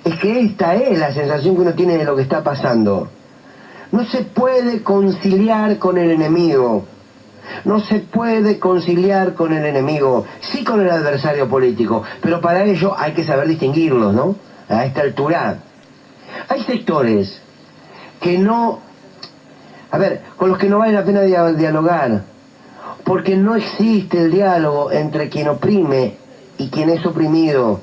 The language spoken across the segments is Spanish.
Es que esta es la sensación que uno tiene de lo que está pasando. No se puede conciliar con el enemigo. No se puede conciliar con el enemigo, sí con el adversario político, pero para ello hay que saber distinguirlos, ¿no? A esta altura. Hay sectores que no... A ver, con los que no vale la pena dialogar, porque no existe el diálogo entre quien oprime y quien es oprimido,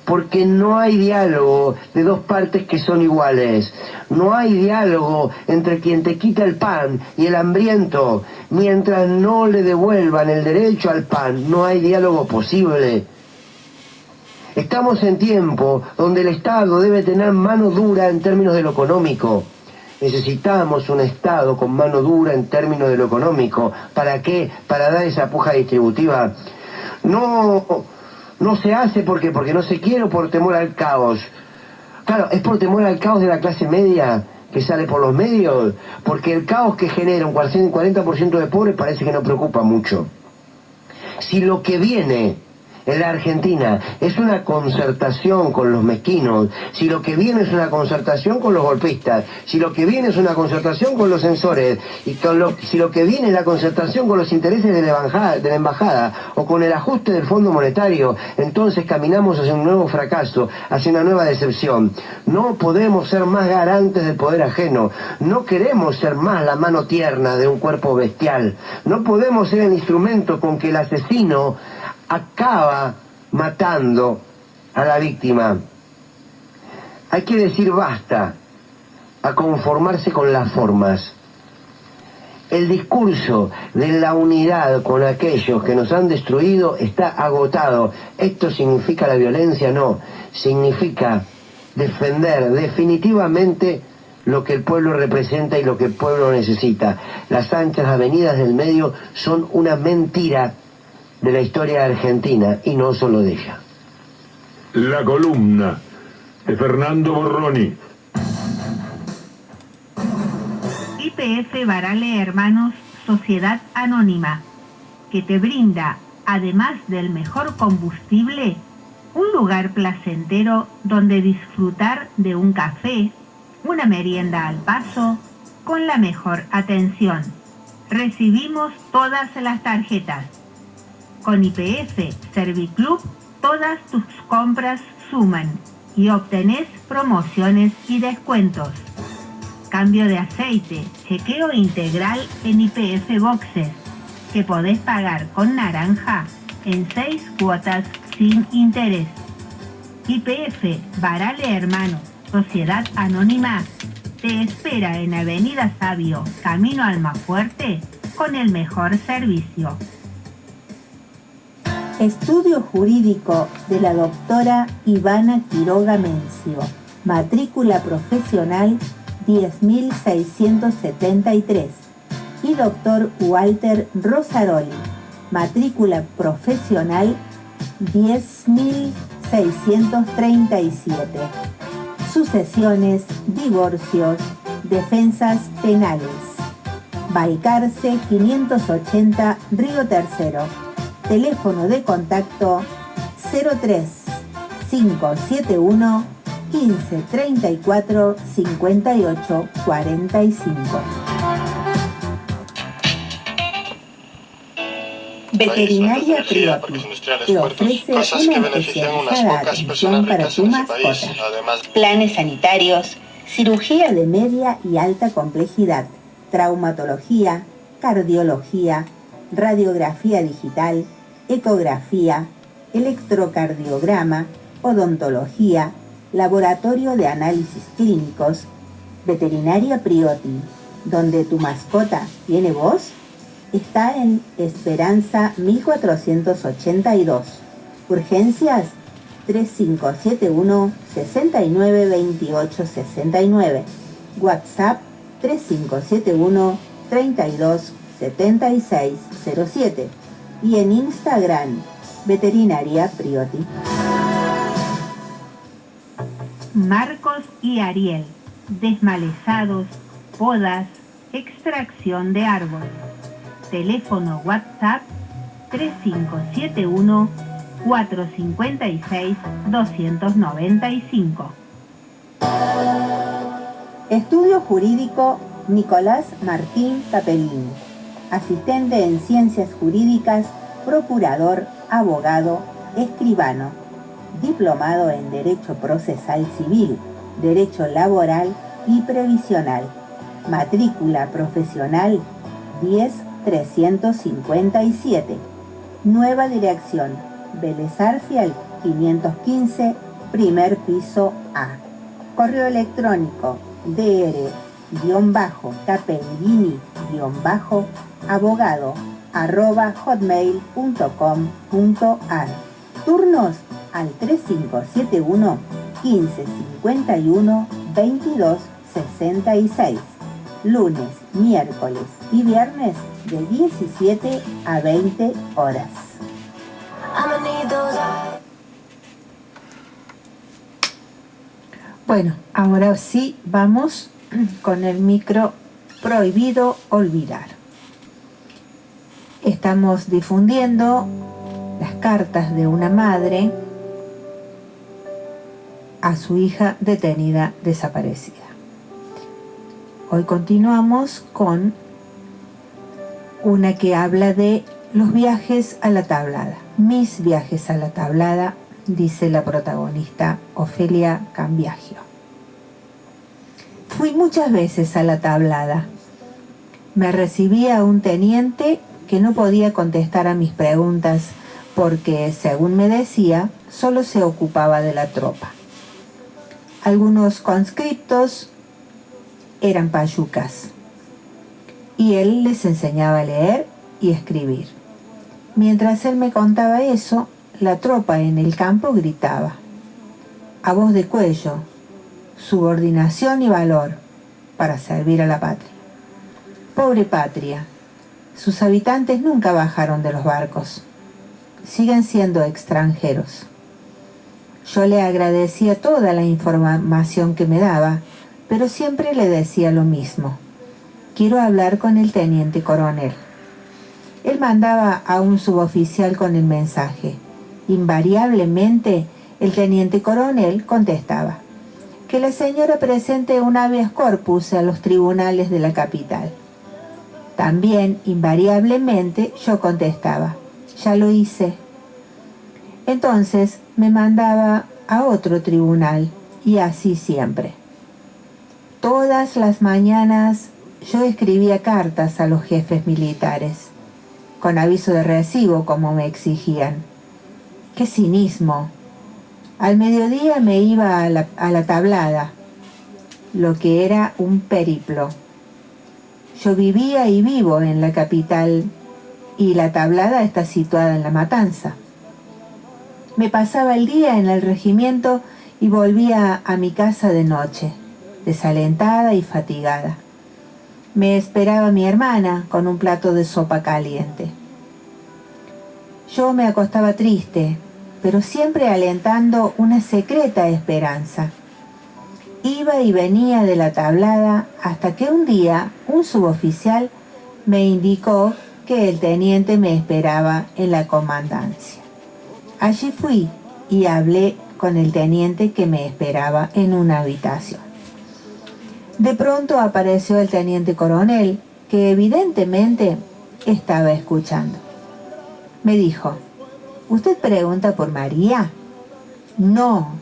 porque no hay diálogo de dos partes que son iguales, no hay diálogo entre quien te quita el pan y el hambriento, mientras no le devuelvan el derecho al pan, no hay diálogo posible. Estamos en tiempo donde el Estado debe tener mano dura en términos de lo económico. Necesitamos un Estado con mano dura en términos de lo económico. ¿Para qué? Para dar esa puja distributiva. No se hace porque no se quiere o por temor al caos. Claro, es por temor al caos de la clase media que sale por los medios, porque el caos que genera un 40% de pobres parece que no preocupa mucho. Si lo que viene en la Argentina es una concertación con los mezquinos, si lo que viene es una concertación con los golpistas, si lo que viene es una concertación con los censores, y si lo que viene es la concertación con los intereses de la embajada o con el ajuste del Fondo Monetario, entonces caminamos hacia un nuevo fracaso, hacia una nueva decepción. No podemos ser más garantes del poder ajeno, no queremos ser más la mano tierna de un cuerpo bestial, no podemos ser el instrumento con que el asesino acaba matando a la víctima. Hay que decir basta a conformarse con las formas. El discurso de la unidad con aquellos que nos han destruido está agotado. ¿Esto significa la violencia? No. Significa defender definitivamente lo que el pueblo representa y lo que el pueblo necesita. Las anchas avenidas del medio son una mentira de la historia argentina y no solo de ella. La columna de Fernando Borroni. YPF Barale Hermanos, Sociedad Anónima, que te brinda, además del mejor combustible, un lugar placentero donde disfrutar de un café, una merienda al paso, con la mejor atención. Recibimos todas las tarjetas. Con YPF Serviclub, todas tus compras suman y obtenés promociones y descuentos. Cambio de aceite, chequeo integral en YPF Boxes, que podés pagar con naranja en 6 cuotas sin interés. YPF Barale Hermanos, Sociedad Anónima, te espera en Avenida Sabio, Camino Almafuerte, con el mejor servicio. Estudio jurídico de la doctora Ivana Quiroga Mencio, matrícula profesional 10.673, y doctor Walter Rosaroli, matrícula profesional 10.637. Sucesiones, divorcios, defensas penales. Balcarce 580, Río Tercero. Teléfono de contacto 03 571 15 34 58 45. Veterinaria Prioti te ofrece una especializada atención para tu mascota. Planes sanitarios, cirugía de media y alta complejidad, traumatología, cardiología, radiografía digital, ecografía, electrocardiograma, odontología, laboratorio de análisis clínicos. Veterinaria Prioti, donde tu mascota tiene voz, está en Esperanza 1482. Urgencias 3571 69 28 69. WhatsApp 3571 32 7607 y en Instagram Veterinaria Prioti. Marcos y Ariel, desmalezados, podas, extracción de árbol. Teléfono WhatsApp 3571 456 295. Estudio Jurídico Nicolás Martín Capellini. Asistente en Ciencias Jurídicas, procurador, abogado, escribano. Diplomado en Derecho Procesal Civil, Derecho Laboral y Previsional. Matrícula profesional 10357. Nueva dirección, Vélez Arfiel 515, primer piso A. Correo electrónico dr-abogado@hotmail.com.ar. Turnos al 3571 1551 2266. Lunes, miércoles y viernes de 17 a 20 horas. Bueno, ahora sí vamos con el micro Prohibido Olvidar. Estamos difundiendo las cartas de una madre a su hija detenida desaparecida. Hoy continuamos con una que habla de los viajes a la tablada. Mis viajes a la tablada, dice la protagonista Ofelia Cambiagio. Fui muchas veces a la tablada. Me recibía un teniente que no podía contestar a mis preguntas porque, según me decía, solo se ocupaba de la tropa. Algunos conscriptos eran payucas y él les enseñaba a leer y escribir. Mientras él me contaba eso, la tropa en el campo gritaba a voz de cuello: subordinación y valor para servir a la patria. Pobre patria, sus habitantes nunca bajaron de los barcos, siguen siendo extranjeros. Yo le agradecía toda la información que me daba, pero siempre le decía lo mismo: quiero hablar con el teniente coronel. Él mandaba a un suboficial con el mensaje. Invariablemente, el teniente coronel contestaba: que la señora presente un habeas corpus a los tribunales de la capital. También, invariablemente, yo contestaba: ya lo hice. Entonces me mandaba a otro tribunal, y así siempre. Todas las mañanas yo escribía cartas a los jefes militares, con aviso de recibo, como me exigían. ¡Qué cinismo! Al mediodía me iba a la tablada, lo que era un periplo. Yo vivía y vivo en la capital, y la tablada está situada en La Matanza. Me pasaba el día en el regimiento y volvía a mi casa de noche, desalentada y fatigada. Me esperaba mi hermana con un plato de sopa caliente. Yo me acostaba triste, pero siempre alentando una secreta esperanza. Iba y venía de la tablada hasta que un día un suboficial me indicó que el teniente me esperaba en la comandancia. Allí fui y hablé con el teniente que me esperaba en una habitación. De pronto apareció el teniente coronel, que evidentemente estaba escuchando. Me dijo: ¿usted pregunta por María? No,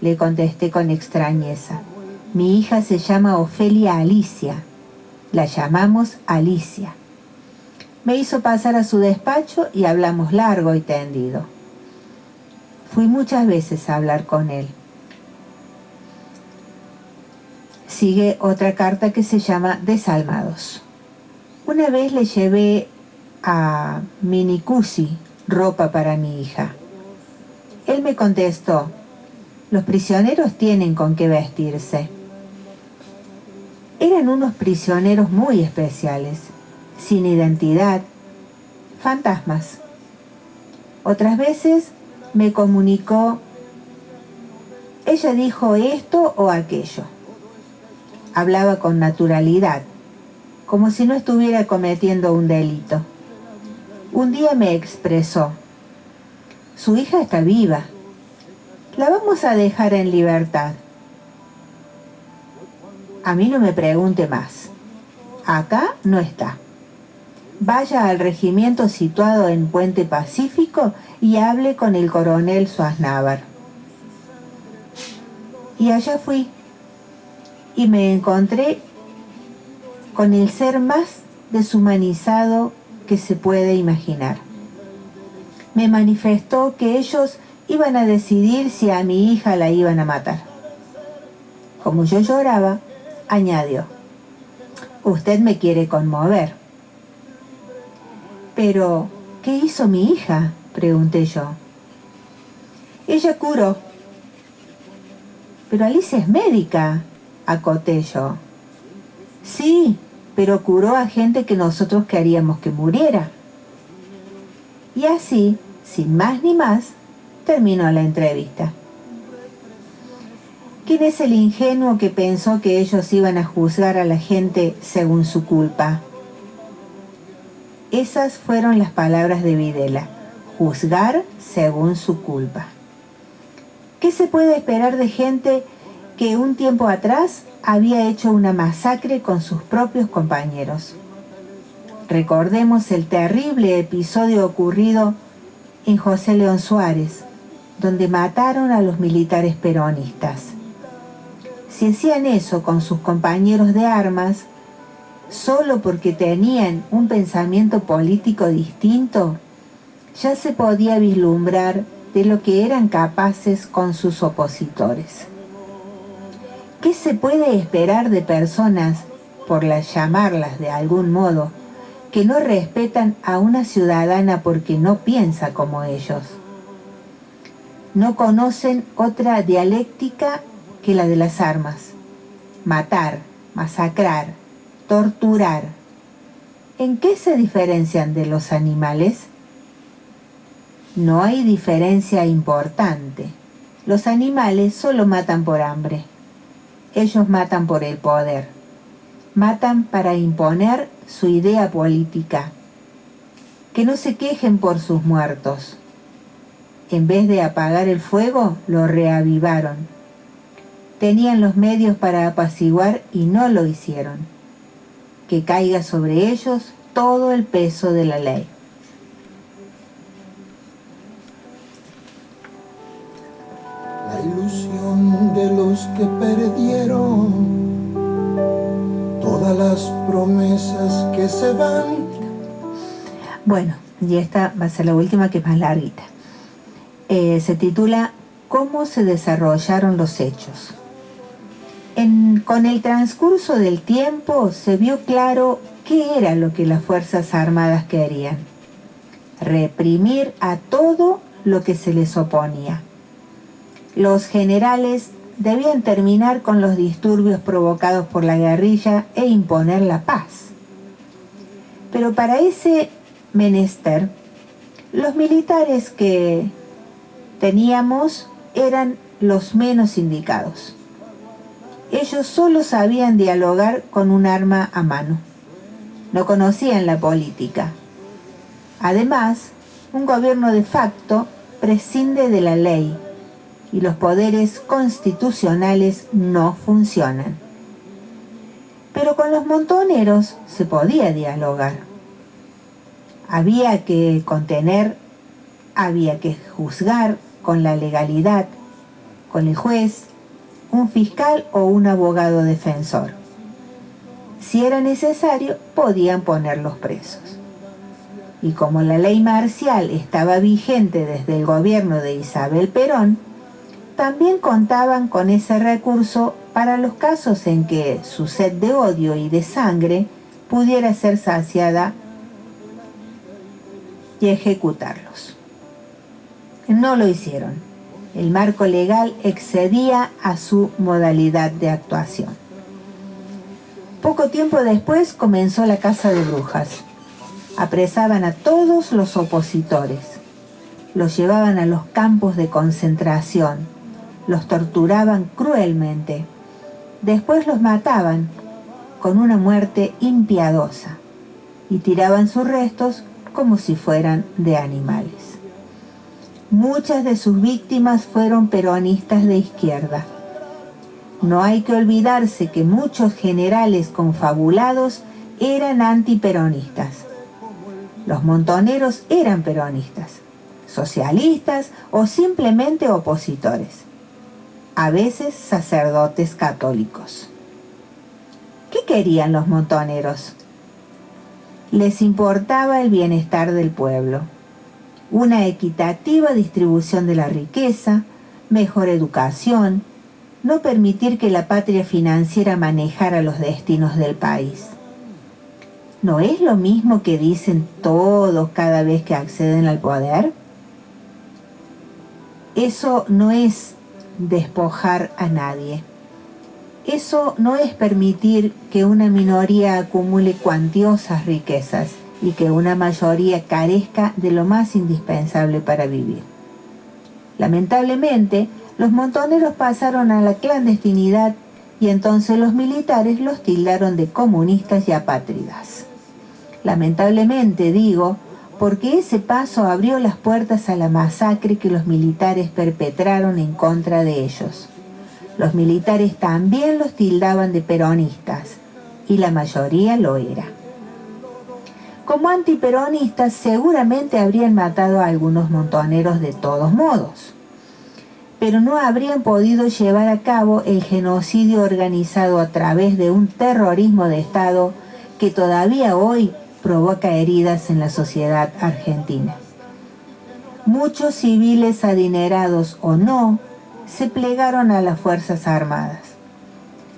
le contesté con extrañeza. Mi hija se llama Ofelia Alicia. La llamamos Alicia. Me hizo pasar a su despacho y hablamos largo y tendido. Fui muchas veces a hablar con él. Sigue otra carta que se llama Desalmados. Una vez le llevé a Minicusi ropa para mi hija. Él me contestó: los prisioneros tienen con qué vestirse. Eran unos prisioneros muy especiales, sin identidad, fantasmas. Otras veces me comunicó: ella dijo esto o aquello. Hablaba con naturalidad, como si no estuviera cometiendo un delito. Un día me expresó: su hija está viva, la vamos a dejar en libertad. A mí no me pregunte más. Acá no está. Vaya al regimiento situado en Puente Pacífico y hable con el coronel Schwarzenegger. Y allá fui y me encontré con el ser más deshumanizado que se puede imaginar. Me manifestó que ellos iban a decidir si a mi hija la iban a matar. Como yo lloraba, añadió: usted me quiere conmover. Pero, ¿qué hizo mi hija?, pregunté yo. Ella curó. Pero Alicia es médica, acoté yo. Sí, pero curó a gente que nosotros queríamos que muriera. Y así, sin más ni más, terminó la entrevista. ¿Quién es el ingenuo que pensó que ellos iban a juzgar a la gente según su culpa? Esas fueron las palabras de Videla: juzgar según su culpa. ¿Qué se puede esperar de gente que un tiempo atrás había hecho una masacre con sus propios compañeros? Recordemos el terrible episodio ocurrido en José León Suárez, donde mataron a los militares peronistas. Si hacían eso con sus compañeros de armas, solo porque tenían un pensamiento político distinto, ya se podía vislumbrar de lo que eran capaces con sus opositores. ¿Qué se puede esperar de personas, por llamarlas de algún modo, que no respetan a una ciudadana porque no piensa como ellos? No conocen otra dialéctica que la de las armas: matar, masacrar, torturar. ¿En qué se diferencian de los animales? No hay diferencia importante. Los animales solo matan por hambre. Ellos matan por el poder. Matan para imponer su idea política. Que no se quejen por sus muertos. En vez de apagar el fuego, lo reavivaron. Tenían los medios para apaciguar y no lo hicieron. Que caiga sobre ellos todo el peso de la ley. La ilusión de los que perdieron, todas las promesas que se van. Bueno, y esta va a ser la última, que es más larguita. Se titula ¿Cómo se desarrollaron los hechos? Con el transcurso del tiempo se vio claro qué era lo que las Fuerzas Armadas querían: reprimir a todo lo que se les oponía. Los generales debían terminar con los disturbios provocados por la guerrilla e imponer la paz. Pero para ese menester, los militares que teníamos eran los menos indicados. Ellos solo sabían dialogar con un arma a mano. No conocían la política. Además, un gobierno de facto prescinde de la ley y los poderes constitucionales no funcionan. Pero con los montoneros se podía dialogar. Había que contener, había que juzgar con la legalidad, con el juez, un fiscal o un abogado defensor. Si era necesario, podían ponerlos presos. Y como la ley marcial estaba vigente desde el gobierno de Isabel Perón, también contaban con ese recurso para los casos en que su sed de odio y de sangre pudiera ser saciada y ejecutarlos. No lo hicieron. El marco legal excedía a su modalidad de actuación. Poco tiempo después comenzó la caza de brujas. Apresaban a todos los opositores. Los llevaban a los campos de concentración. Los torturaban cruelmente. Después los mataban con una muerte impiedosa y tiraban sus restos como si fueran de animales. Muchas de sus víctimas fueron peronistas de izquierda. No hay que olvidarse que muchos generales confabulados eran antiperonistas. Los montoneros eran peronistas, socialistas o simplemente opositores, a veces sacerdotes católicos. ¿Qué querían los montoneros? Les importaba el bienestar del pueblo, una equitativa distribución de la riqueza, mejor educación, no permitir que la patria financiera manejara los destinos del país. ¿No es lo mismo que dicen todos cada vez que acceden al poder? Eso no es despojar a nadie. Eso no es permitir que una minoría acumule cuantiosas riquezas y que una mayoría carezca de lo más indispensable para vivir. Lamentablemente, los montoneros pasaron a la clandestinidad y entonces los militares los tildaron de comunistas y apátridas. Lamentablemente, digo, porque ese paso abrió las puertas a la masacre que los militares perpetraron en contra de ellos. Los militares también los tildaban de peronistas, y la mayoría lo era. Como antiperonistas, seguramente habrían matado a algunos montoneros de todos modos, pero no habrían podido llevar a cabo el genocidio organizado a través de un terrorismo de Estado que todavía hoy provoca heridas en la sociedad argentina. Muchos civiles adinerados o no se plegaron a las Fuerzas Armadas.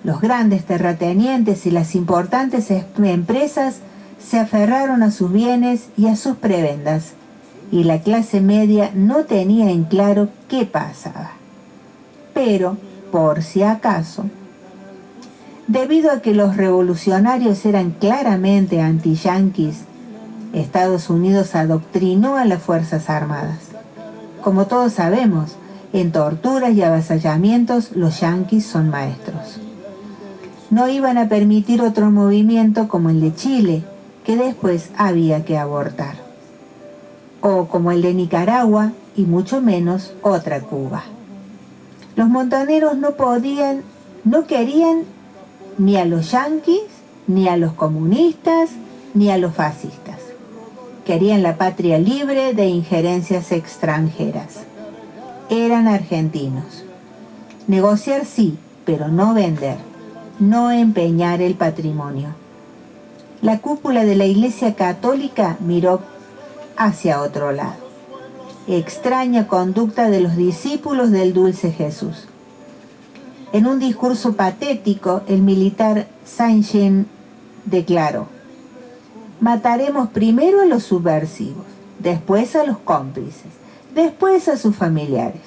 Los grandes terratenientes y las importantes empresas se aferraron a sus bienes y a sus prebendas, y la clase media no tenía en claro qué pasaba. Pero, por si acaso, debido a que los revolucionarios eran claramente anti-yanquis, Estados Unidos adoctrinó a las Fuerzas Armadas. Como todos sabemos, en torturas y avasallamientos los yanquis son maestros. No iban a permitir otro movimiento como el de Chile, que después había que abortar, o como el de Nicaragua, y mucho menos otra Cuba. Los montoneros no querían ni a los yanquis, ni a los comunistas, ni a los fascistas. Querían la patria libre de injerencias extranjeras. Eran argentinos. Negociar sí, pero no vender, no empeñar el patrimonio. La cúpula de la Iglesia Católica miró hacia otro lado. Extraña conducta de los discípulos del Dulce Jesús. En un discurso patético, el militar Saint-Jean declaró: mataremos primero a los subversivos, después a los cómplices, después a sus familiares,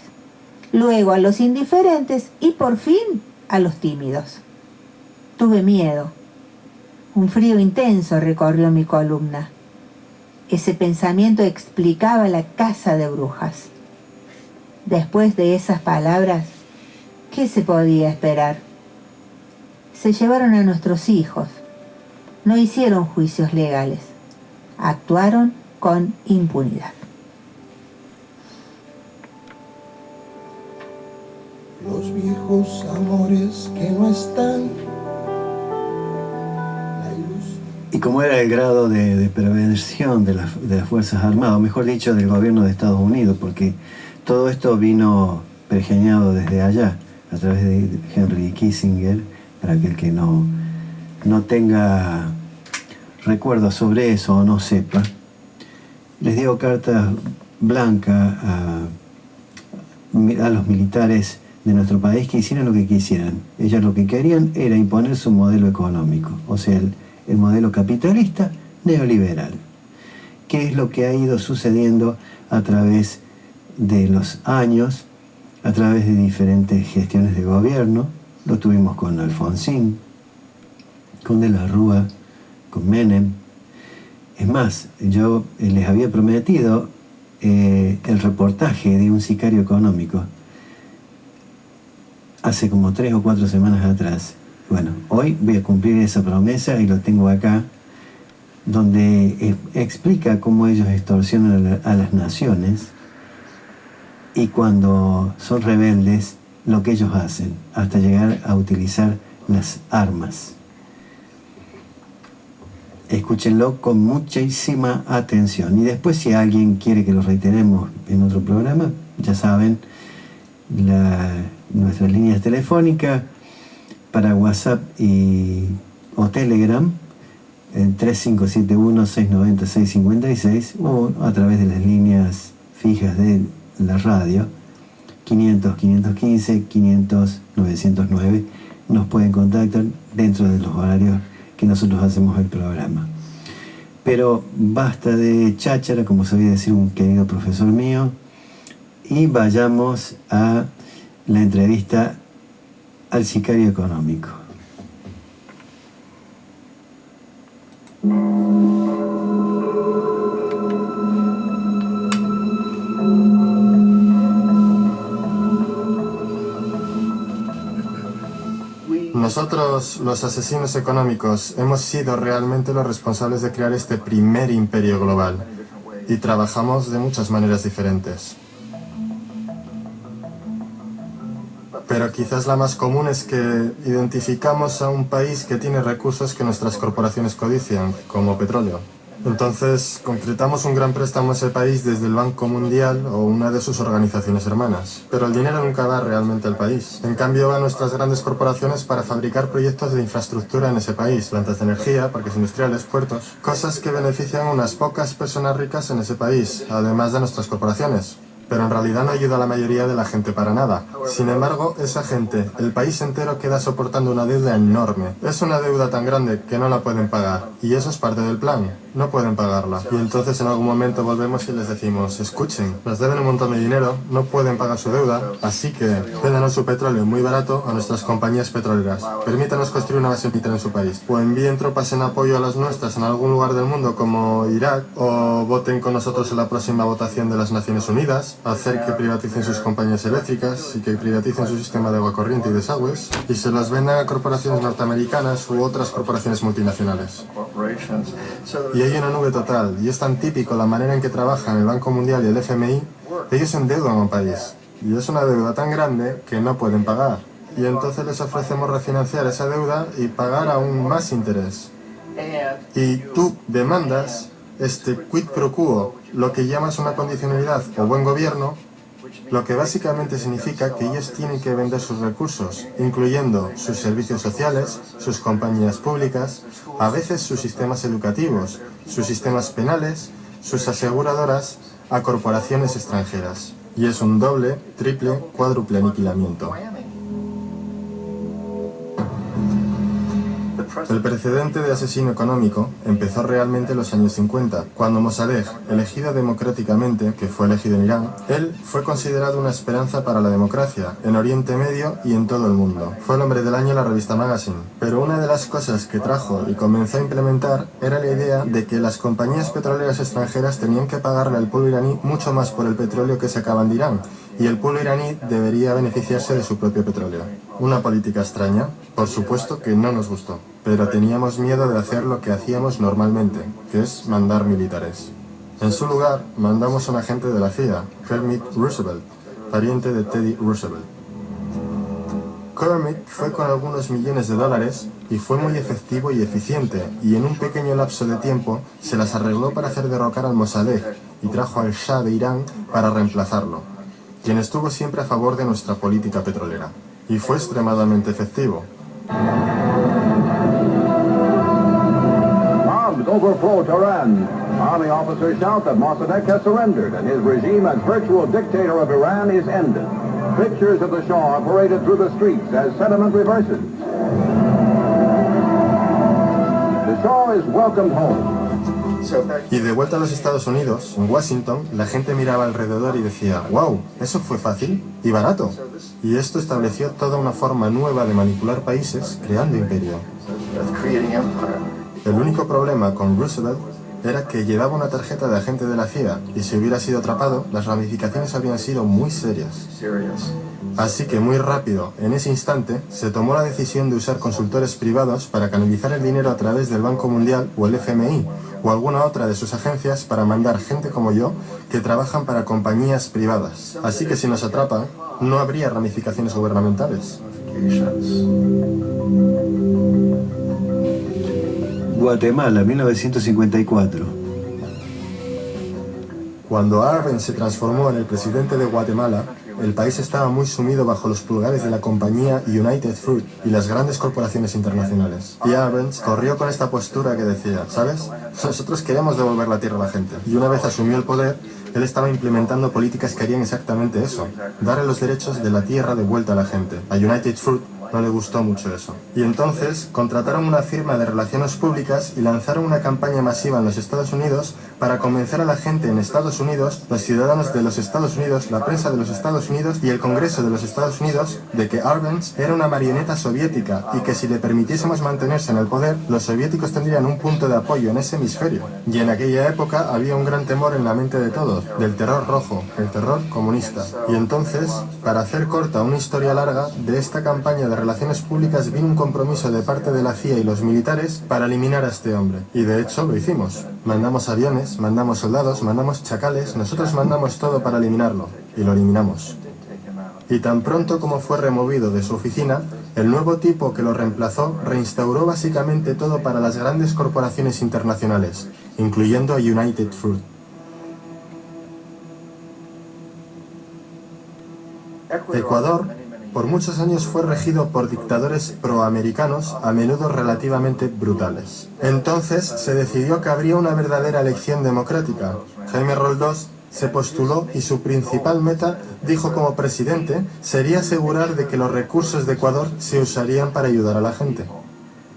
luego a los indiferentes y por fin a los tímidos. Tuve miedo. Un frío intenso recorrió mi columna. Ese pensamiento explicaba la caza de brujas. Después de esas palabras, ¿qué se podía esperar? Se llevaron a nuestros hijos. No hicieron juicios legales. Actuaron con impunidad. Los viejos amores que no están. ¿Y cómo era el grado de prevención de las Fuerzas Armadas, o mejor dicho, del gobierno de Estados Unidos? Porque todo esto vino pergeñado desde allá, a través de Henry Kissinger, para aquel que no tenga recuerdos sobre eso o no sepa. Les dio carta blanca a los militares de nuestro país que hicieran lo que quisieran. Ellos lo que querían era imponer su modelo económico, o sea, el modelo capitalista neoliberal, que es lo que ha ido sucediendo a través de los años, a través de diferentes gestiones de gobierno. Lo tuvimos con Alfonsín, con De la Rúa, con Menem. Es más, yo les había prometido el reportaje de un sicario económico hace como 3 o 4 semanas atrás. Bueno, hoy voy a cumplir esa promesa y lo tengo acá, donde explica cómo ellos extorsionan a las naciones y cuando son rebeldes lo que ellos hacen, hasta llegar a utilizar las armas. Escúchenlo con muchísima atención. Y después, si alguien quiere que lo reiteremos en otro programa, ya saben, nuestras líneas telefónicas para WhatsApp o Telegram en 3571-690-656 o a través de las líneas fijas de la radio 500-515, 500-909. Nos pueden contactar dentro de los horarios que nosotros hacemos el programa. Pero basta de cháchara, como sabía decir un querido profesor mío, y vayamos a la entrevista al sicario económico. Nosotros, los asesinos económicos, hemos sido realmente los responsables de crear este primer imperio global y trabajamos de muchas maneras diferentes. Pero quizás la más común es que identificamos a un país que tiene recursos que nuestras corporaciones codician, como petróleo. Entonces, concretamos un gran préstamo a ese país desde el Banco Mundial o una de sus organizaciones hermanas. Pero el dinero nunca va realmente al país. En cambio, va a nuestras grandes corporaciones para fabricar proyectos de infraestructura en ese país, plantas de energía, parques industriales, puertos, cosas que benefician a unas pocas personas ricas en ese país, además de nuestras corporaciones. Pero en realidad no ayuda a la mayoría de la gente para nada. Sin embargo, esa gente, el país entero, queda soportando una deuda enorme. Es una deuda tan grande que no la pueden pagar. Y eso es parte del plan. No pueden pagarla. Y entonces en algún momento volvemos y les decimos, escuchen, nos deben un montón de dinero, no pueden pagar su deuda, así que véndanos su petróleo muy barato a nuestras compañías petroleras. Permítanos construir una base militar en su país. O envíen tropas en apoyo a las nuestras en algún lugar del mundo como Irak, o voten con nosotros en la próxima votación de las Naciones Unidas, hacer que privaticen sus compañías eléctricas y que privaticen su sistema de agua corriente y desagües, y se los vendan a corporaciones norteamericanas u otras corporaciones multinacionales. Y hay una nube total, y es tan típico la manera en que trabajan el Banco Mundial y el FMI. Ellos endeudan a un país, y es una deuda tan grande que no pueden pagar. Y entonces les ofrecemos refinanciar esa deuda y pagar aún más interés. Y tú demandas este quid pro quo, lo que llamas una condicionalidad o buen gobierno, lo que básicamente significa que ellos tienen que vender sus recursos, incluyendo sus servicios sociales, sus compañías públicas, a veces sus sistemas educativos, sus sistemas penales, sus aseguradoras, a corporaciones extranjeras. Y es un doble, triple, cuádruple aniquilamiento. El precedente de asesino económico empezó realmente en los años 50, cuando Mossadegh, elegido democráticamente, que fue elegido en Irán, él fue considerado una esperanza para la democracia, en Oriente Medio y en todo el mundo. Fue el hombre del año en la revista Magazine. Pero una de las cosas que trajo y comenzó a implementar era la idea de que las compañías petroleras extranjeras tenían que pagarle al pueblo iraní mucho más por el petróleo que sacaban de Irán, y el pueblo iraní debería beneficiarse de su propio petróleo. Una política extraña, por supuesto que no nos gustó, pero teníamos miedo de hacer lo que hacíamos normalmente, que es mandar militares. En su lugar, mandamos a un agente de la CIA, Kermit Roosevelt, pariente de Teddy Roosevelt. Kermit fue con algunos millones de dólares y fue muy efectivo y eficiente, y en un pequeño lapso de tiempo se las arregló para hacer derrocar al Mossadegh y trajo al Shah de Irán para reemplazarlo, quien estuvo siempre a favor de nuestra política petrolera, y fue extremadamente efectivo. Bombs overflow Tehran. Army officers shout that Mossadegh has surrendered and his regime as virtual dictator of Iran is ended. Pictures of the Shah are paraded through the streets as sentiment reverses. The Shah is welcomed home. Y de vuelta a los Estados Unidos, en Washington, la gente miraba alrededor y decía, wow, eso fue fácil y barato. Y esto estableció toda una forma nueva de manipular países creando imperio. El único problema con Roosevelt era que llevaba una tarjeta de agente de la CIA y si hubiera sido atrapado, las ramificaciones habrían sido muy serias. Así que muy rápido, en ese instante, se tomó la decisión de usar consultores privados para canalizar el dinero a través del Banco Mundial o el FMI o alguna otra de sus agencias para mandar gente como yo que trabajan para compañías privadas. Así que si nos atrapan, no habría ramificaciones gubernamentales. Guatemala, 1954. Cuando Arbenz se transformó en el presidente de Guatemala, el país estaba muy sumido bajo los pulgares de la compañía United Fruit y las grandes corporaciones internacionales. Y Arbenz corrió con esta postura que decía, ¿sabes? Nosotros queremos devolver la tierra a la gente. Y una vez asumió el poder, él estaba implementando políticas que harían exactamente eso, darle los derechos de la tierra de vuelta a la gente. A United Fruit no le gustó mucho eso. Y entonces contrataron una firma de relaciones públicas y lanzaron una campaña masiva en los Estados Unidos para convencer a la gente en Estados Unidos, los ciudadanos de los Estados Unidos, la prensa de los Estados Unidos y el Congreso de los Estados Unidos de que Arbenz era una marioneta soviética y que si le permitiésemos mantenerse en el poder, los soviéticos tendrían un punto de apoyo en ese hemisferio. Y en aquella época había un gran temor en la mente de todos, del terror rojo, el terror comunista. Y entonces, para hacer corta una historia larga, de esta campaña de relaciones públicas vino un compromiso de parte de la CIA y los militares para eliminar a este hombre. Y de hecho lo hicimos. Mandamos aviones, mandamos soldados, mandamos chacales, nosotros mandamos todo para eliminarlo. Y lo eliminamos. Y tan pronto como fue removido de su oficina, el nuevo tipo que lo reemplazó reinstauró básicamente todo para las grandes corporaciones internacionales, incluyendo a United Fruit. Ecuador, por muchos años fue regido por dictadores proamericanos, a menudo relativamente brutales. Entonces se decidió que habría una verdadera elección democrática. Jaime Roldós se postuló y su principal meta, dijo como presidente, sería asegurar de que los recursos de Ecuador se usarían para ayudar a la gente.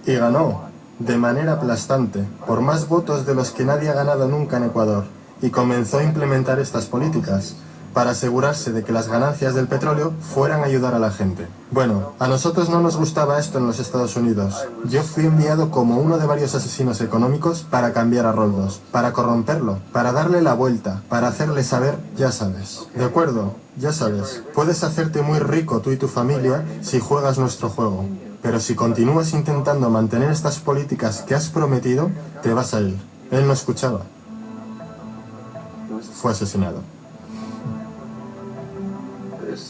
Y ganó, de manera aplastante, por más votos de los que nadie ha ganado nunca en Ecuador, y comenzó a implementar estas políticas para asegurarse de que las ganancias del petróleo fueran a ayudar a la gente. Bueno, a nosotros no nos gustaba esto en los Estados Unidos. Yo fui enviado como uno de varios asesinos económicos para cambiar a Roldós, para corromperlo, para darle la vuelta, para hacerle saber, ya sabes. ¿De acuerdo? Ya sabes. Puedes hacerte muy rico tú y tu familia si juegas nuestro juego. Pero si continúas intentando mantener estas políticas que has prometido, te vas a ir. Él no escuchaba. Fue asesinado.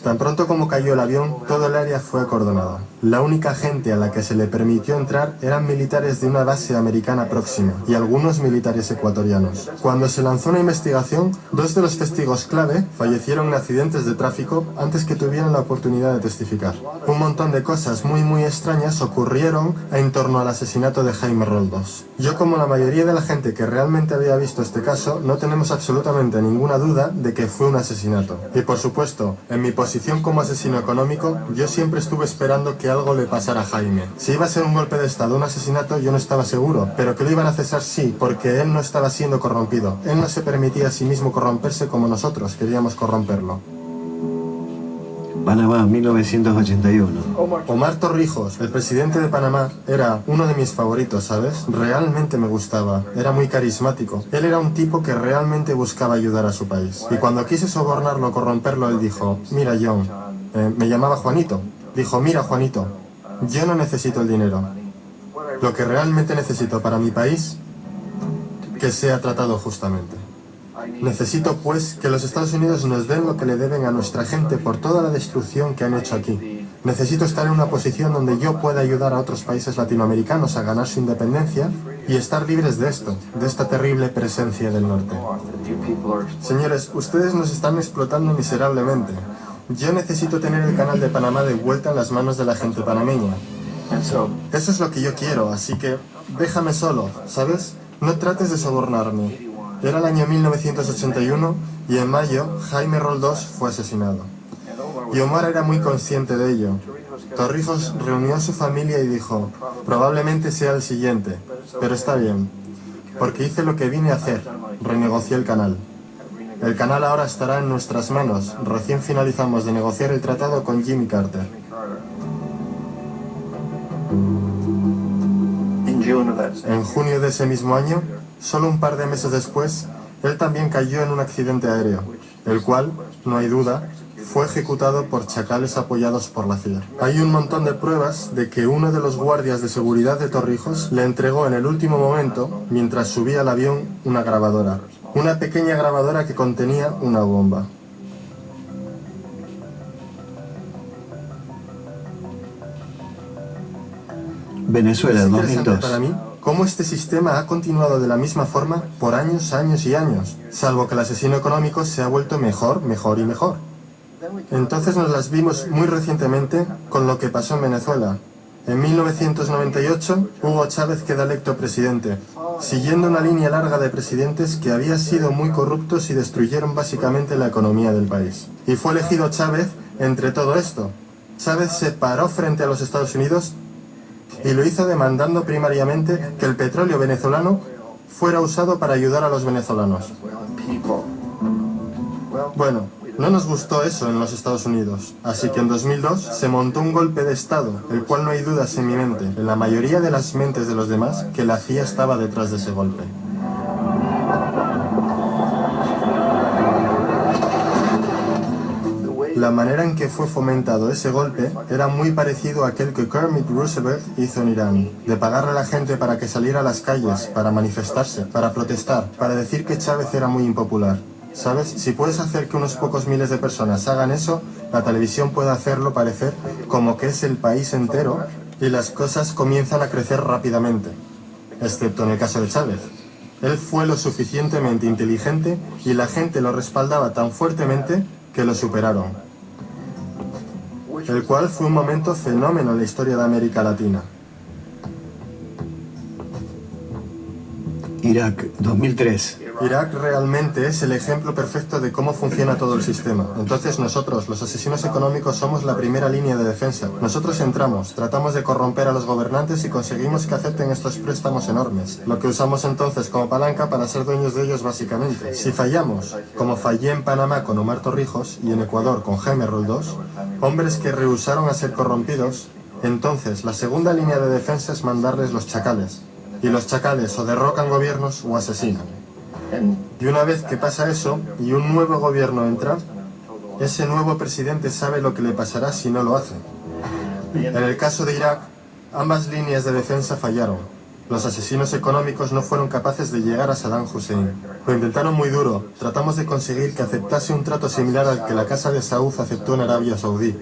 Tan pronto como cayó el avión, todo el área fue acordonado. La única gente a la que se le permitió entrar eran militares de una base americana próxima y algunos militares ecuatorianos. Cuando se lanzó una investigación, 2 de los testigos clave fallecieron en accidentes de tráfico antes que tuvieran la oportunidad de testificar. Un montón de cosas muy extrañas ocurrieron en torno al asesinato de Jaime Roldós. Yo, como la mayoría de la gente que realmente había visto este caso, no tenemos absolutamente ninguna duda de que fue un asesinato. Y por supuesto, en mi posición como asesino económico, yo siempre estuve esperando que algo le pasara a Jaime. Si iba a ser un golpe de estado o un asesinato, yo no estaba seguro, pero que lo iban a cesar sí, porque él no estaba siendo corrompido. Él no se permitía a sí mismo corromperse como nosotros queríamos corromperlo. Panamá, 1981. Omar Torrijos, el presidente de Panamá, era uno de mis favoritos, ¿sabes? Realmente me gustaba, era muy carismático. Él era un tipo que realmente buscaba ayudar a su país. Y cuando quise sobornarlo o corromperlo, él dijo, mira John, me llamaba Juanito. Dijo, mira Juanito, yo no necesito el dinero. Lo que realmente necesito para mi país, que sea tratado justamente. Necesito, pues, que los Estados Unidos nos den lo que le deben a nuestra gente por toda la destrucción que han hecho aquí. Necesito estar en una posición donde yo pueda ayudar a otros países latinoamericanos a ganar su independencia y estar libres de esto, de esta terrible presencia del norte. Señores, ustedes nos están explotando miserablemente. Yo necesito tener el canal de Panamá de vuelta en las manos de la gente panameña. Eso es lo que yo quiero, así que déjame solo, ¿sabes? No trates de sobornarme. Era el año 1981 y en mayo Jaime Roldós fue asesinado. Y Omar era muy consciente de ello. Torrijos reunió a su familia y dijo, probablemente sea el siguiente, pero está bien, porque hice lo que vine a hacer, renegocié el canal. El canal ahora estará en nuestras manos. Recién finalizamos de negociar el tratado con Jimmy Carter. En junio de ese mismo año, solo un par de meses después, él también cayó en un accidente aéreo, el cual, no hay duda, fue ejecutado por chacales apoyados por la CIA. Hay un montón de pruebas de que uno de los guardias de seguridad de Torrijos le entregó en el último momento, mientras subía al avión, una grabadora. Una pequeña grabadora que contenía una bomba. Venezuela, Es interesante 2002. para mí cómo este sistema ha continuado de la misma forma por años, años y años, salvo que el asesino económico se ha vuelto mejor, mejor y mejor. Entonces nos las vimos muy recientemente con lo que pasó en Venezuela. En 1998, Hugo Chávez queda electo presidente, siguiendo una línea larga de presidentes que habían sido muy corruptos y destruyeron básicamente la economía del país. Y fue elegido Chávez entre todo esto. Chávez se paró frente a los Estados Unidos y lo hizo demandando primariamente que el petróleo venezolano fuera usado para ayudar a los venezolanos. Bueno, no nos gustó eso en los Estados Unidos, así que en 2002 se montó un golpe de Estado, el cual no hay dudas en mi mente, en la mayoría de las mentes de los demás, que la CIA estaba detrás de ese golpe. La manera en que fue fomentado ese golpe era muy parecido a aquel que Kermit Roosevelt hizo en Irán, de pagarle a la gente para que saliera a las calles, para manifestarse, para protestar, para decir que Chávez era muy impopular. ¿Sabes? Si puedes hacer que unos pocos miles de personas hagan eso, la televisión puede hacerlo parecer como que es el país entero y las cosas comienzan a crecer rápidamente, excepto en el caso de Chávez. Él fue lo suficientemente inteligente y la gente lo respaldaba tan fuertemente que lo superaron, el cual fue un momento fenómeno en la historia de América Latina. Irak, 2003. Irak realmente es el ejemplo perfecto de cómo funciona todo el sistema. Entonces nosotros, los asesinos económicos, somos la primera línea de defensa. Nosotros entramos, tratamos de corromper a los gobernantes y conseguimos que acepten estos préstamos enormes, lo que usamos entonces como palanca para ser dueños de ellos básicamente. Si fallamos, como fallé en Panamá con Omar Torrijos y en Ecuador con Jaime Roldós, hombres que rehusaron a ser corrompidos, entonces la segunda línea de defensa es mandarles los chacales. Y los chacales o derrocan gobiernos o asesinan. Y una vez que pasa eso y un nuevo gobierno entra, ese nuevo presidente sabe lo que le pasará si no lo hace. En el caso de Irak, ambas líneas de defensa fallaron. Los asesinos económicos no fueron capaces de llegar a Saddam Hussein. Lo intentaron muy duro. Tratamos de conseguir que aceptase un trato similar al que la Casa de Saud aceptó en Arabia Saudí.